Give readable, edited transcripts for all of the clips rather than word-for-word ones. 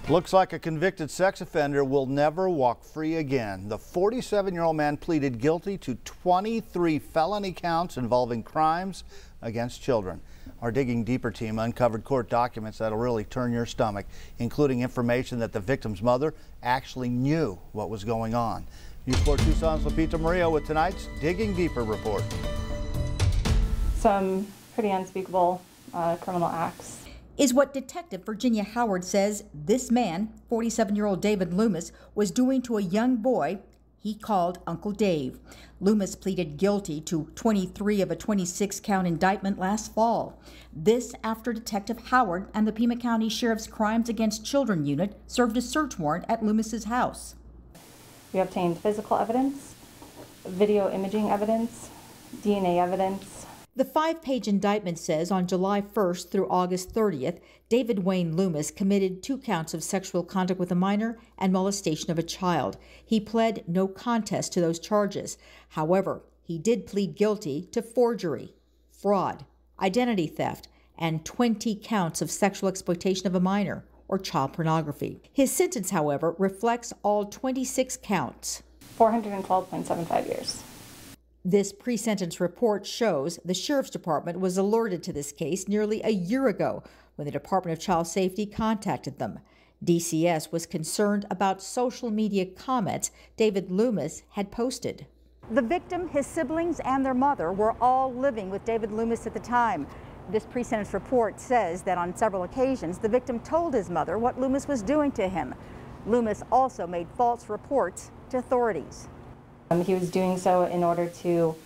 Looks like a convicted sex offender will never walk free again. The 47-year-old man pleaded guilty to 23 felony counts involving crimes against children. Our Digging Deeper team uncovered court documents that'll really turn your stomach, including information that the victim's mother actually knew what was going on. News 4 Tucson's Lupita Murillo with tonight's Digging Deeper report. Some pretty unspeakable criminal acts. Is what Detective Virginia Howard says this man, 47-year-old David Loomis, was doing to a young boy he called Uncle Dave. Loomis pleaded guilty to 23 of a 26-count indictment last fall. This after Detective Howard and the Pima County Sheriff's Crimes Against Children Unit served a search warrant at Loomis's house. We obtained physical evidence, video imaging evidence, DNA evidence. The 5-page indictment says on July 1st through August 30th, David Wayne Loomis committed 2 counts of sexual conduct with a minor and molestation of a child. He pled no contest to those charges. However, he did plead guilty to forgery, fraud, identity theft, and 20 counts of sexual exploitation of a minor or child pornography. His sentence, however, reflects all 26 counts. 412.75 years. This pre-sentence report shows the Sheriff's Department was alerted to this case nearly a year ago when the Department of Child Safety contacted them. DCS was concerned about social media comments David Loomis had posted. The victim, his siblings, and their mother were all living with David Loomis at the time. This pre-sentence report says that on several occasions the victim told his mother what Loomis was doing to him. Loomis also made false reports to authorities. He was doing so in order to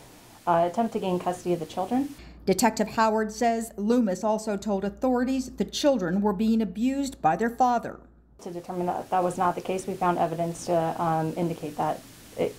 attempt to gain custody of the children. Detective Howard says Loomis also told authorities the children were being abused by their father. To determine that that was not the case, we found evidence to indicate that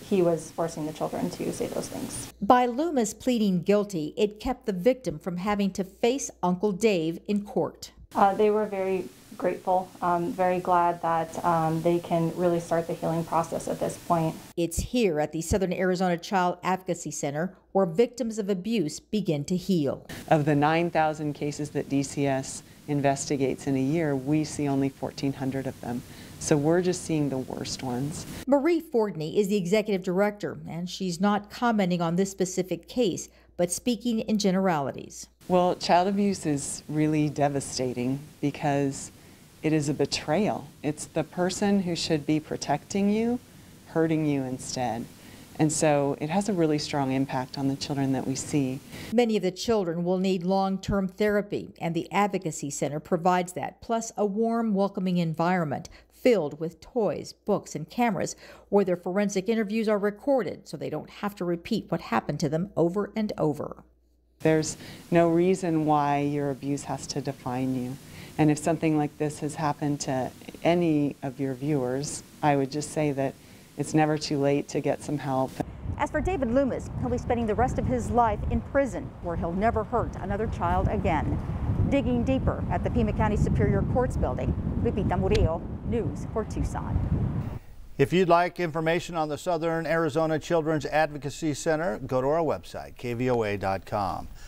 he was forcing the children to say those things. By Loomis pleading guilty, it kept the victim from having to face Uncle Dave in court. They were very grateful, very glad that they can really start the healing process at this point. It's here at the Southern Arizona Child Advocacy Center where victims of abuse begin to heal. Of the 9,000 cases that DCS investigates in a year, we see only 1,400 of them. So we're just seeing the worst ones. Marie Fordney is the executive director, and she's not commenting on this specific case, but speaking in generalities. Well, child abuse is really devastating because it is a betrayal. It's the person who should be protecting you, hurting you instead. And so it has a really strong impact on the children that we see. Many of the children will need long-term therapy, and the Advocacy Center provides that, plus a warm, welcoming environment filled with toys, books, and cameras where their forensic interviews are recorded so they don't have to repeat what happened to them over and over. There's no reason why your abuse has to define you. And if something like this has happened to any of your viewers, I would just say that it's never too late to get some help. As for David Loomis, he'll be spending the rest of his life in prison where he'll never hurt another child again. Digging deeper at the Pima County Superior Courts building, Lupita Murillo, News 4 Tucson. If you'd like information on the Southern Arizona Children's Advocacy Center, go to our website, KVOA.com.